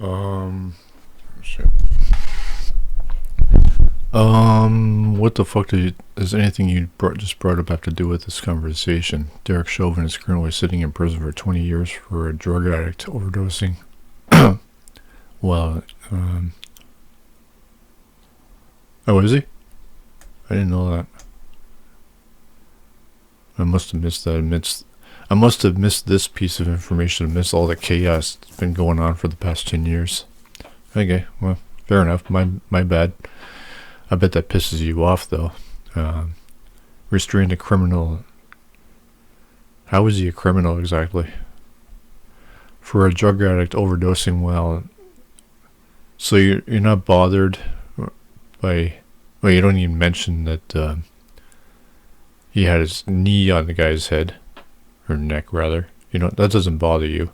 Shit. What the fuck is anything you just brought up have to do with this conversation? Derek Chauvin is currently sitting in prison for 20 years for a drug addict overdosing. Well, oh, is he? I didn't know that. I must have missed that. I must have missed this piece of information and missed all the chaos that's been going on for the past 10 years. Okay, well, fair enough. My bad. I bet that pisses you off, though. Restrained a criminal. How is he a criminal exactly? For a drug addict overdosing while. So you're not bothered by. Well, you don't even mention that he had his knee on the guy's head. Or neck, rather. You know, that doesn't bother you.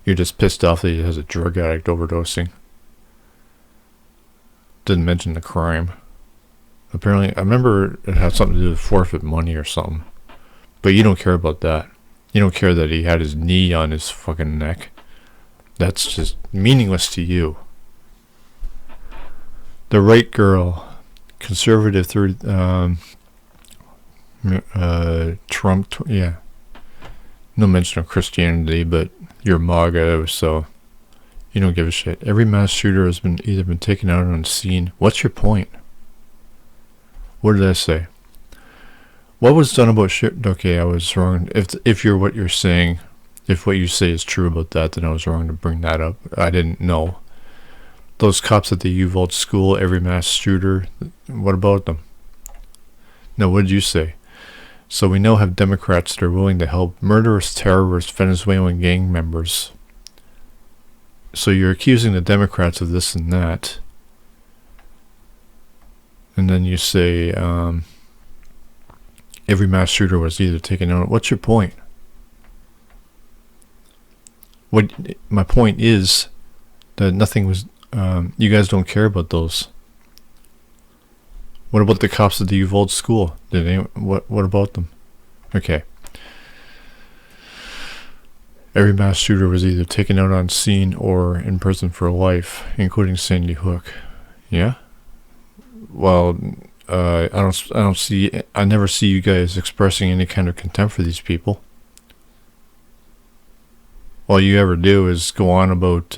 You're just pissed off that he has a drug addict overdosing. Didn't mention the crime. Apparently, I remember it had something to do with forfeit money or something. But you don't care about that. You don't care that he had his knee on his fucking neck. That's just meaningless to you. The right girl, conservative third, Trump, yeah. No mention of Christianity, but you're MAGA, so you don't give a shit. Every mass shooter has either been taken out on scene. What's your point? What did I say? What was done about shit? Okay, I was wrong. If you're what you're saying, if what you say is true about that, then I was wrong to bring that up. I didn't know. Those cops at the Uvalde school, every mass shooter, what about them? No, what did you say? So we now have Democrats that are willing to help murderous, terrorist Venezuelan gang members. So you're accusing the Democrats of this and that. And then you say every mass shooter was either taken out. What's your point? My point is that nothing was... you guys don't care about those. What about the cops at the Uvalde school? What about them? Okay. Every mass shooter was either taken out on scene or in prison for life, including Sandy Hook. Yeah? Well, I never see you guys expressing any kind of contempt for these people. All you ever do is go on about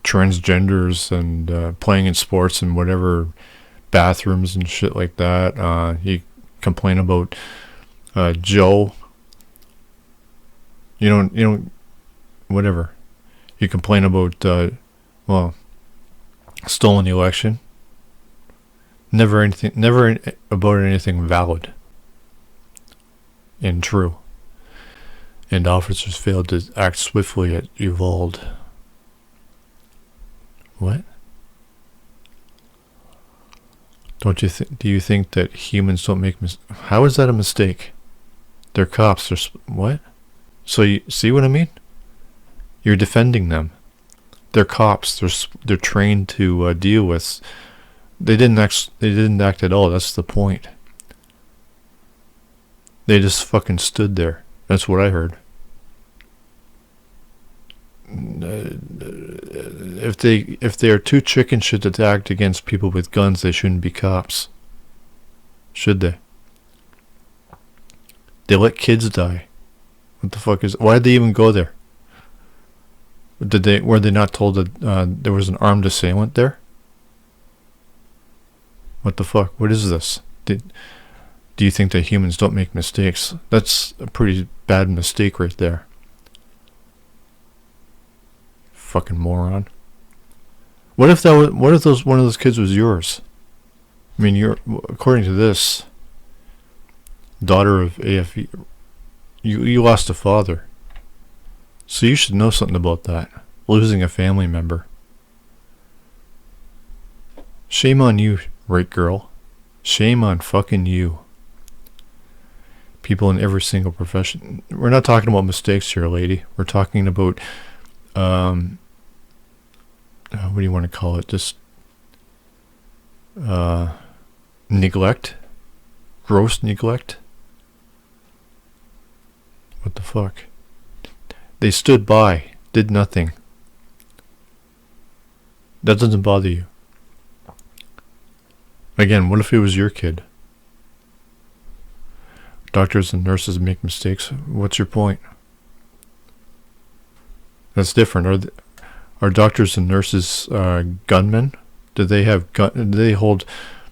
transgenders and playing in sports and whatever bathrooms and shit like that. You complain about Joe. You don't, whatever. You complain about, stolen election. Never about anything valid and true. And officers failed to act swiftly at Uvalde. What? Do you think that humans don't make mistakes? How is that a mistake? They're cops. What? So you see what I mean? You're defending them. They're cops. They're trained to deal with. They didn't act at all. That's the point. They just fucking stood there. That's what I heard. If they are too chicken shit to act against people with guns, they shouldn't be cops. Should they? They let kids die. What the fuck why did they even go there? Were they not told that there was an armed assailant there? What the fuck? What is this? Do you think that humans don't make mistakes? That's a pretty bad mistake right there. Fucking moron. What if one of those kids was yours? I mean, you're, according to this, daughter of AFE, you lost a father. So you should know something about that. Losing a family member. Shame on you, right girl. Shame on fucking you. People in every single profession. We're not talking about mistakes here, lady. We're talking about, what do you want to call it? Just, neglect? Gross neglect? What the fuck? They stood by, did nothing. That doesn't bother you. Again, what if it was your kid? Doctors and nurses make mistakes. What's your point? That's different. Are doctors and nurses gunmen? Do they hold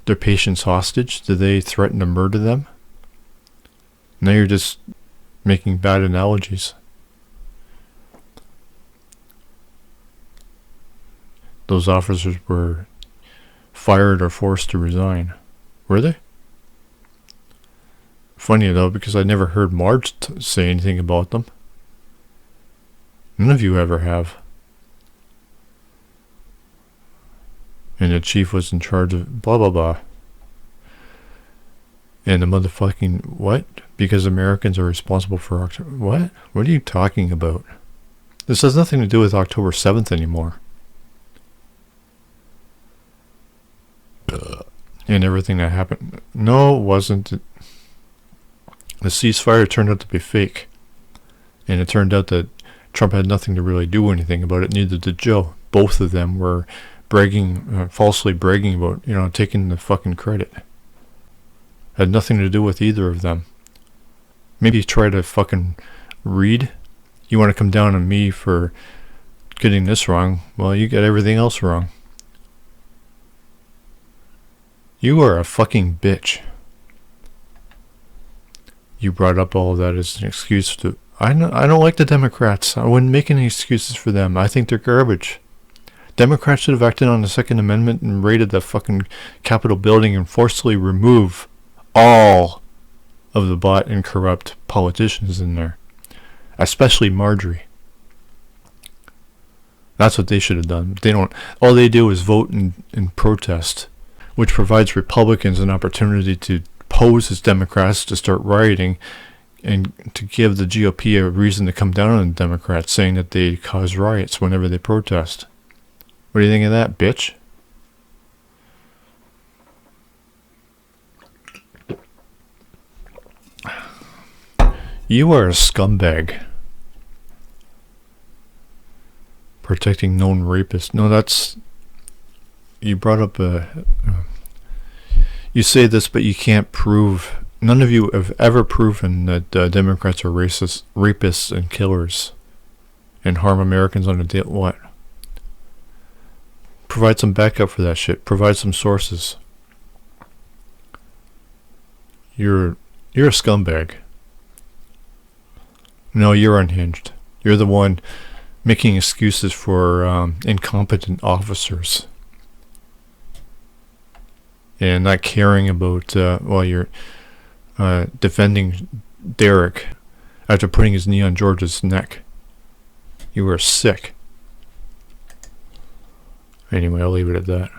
their patients hostage? Do they threaten to murder them? Now you're just making bad analogies. Those officers were fired or forced to resign. Were they? Funny though, because I never heard Marge say anything about them. None of you ever have. And the chief was in charge of blah blah blah. And the motherfucking what? Because Americans are responsible for October. What? What are you talking about? This has nothing to do with October 7th anymore. And everything that happened. No, it wasn't. The ceasefire turned out to be fake. And it turned out that Trump had nothing to really do anything about it. Neither did Joe. Both of them were bragging, falsely bragging about, taking the fucking credit. Had nothing to do with either of them. Maybe try to fucking read. You want to come down on me for getting this wrong. Well, you got everything else wrong. You are a fucking bitch. You brought up all of that as an excuse to... I don't like the Democrats. I wouldn't make any excuses for them. I think they're garbage. Democrats should have acted on the Second Amendment and raided the fucking Capitol building and forcibly remove all of the bought and corrupt politicians in there. Especially Marjorie. That's what they should have done. They don't. All they do is vote and protest, which provides Republicans an opportunity to pose as Democrats to start rioting and to give the GOP a reason to come down on the Democrats, saying that they cause riots whenever they protest. What do you think of that, bitch? You are a scumbag. Protecting known rapists. No, that's... You brought up a... You say this, but you can't prove... None of you have ever proven that Democrats are racist, rapists, and killers. And harm Americans on a daily... What? Provide some backup for that shit. Provide some sources. You're a scumbag. No, you're unhinged. You're the one making excuses for incompetent officers. And not caring about, you're defending Derek after putting his knee on George's neck. You were sick. Anyway, I'll leave it at that.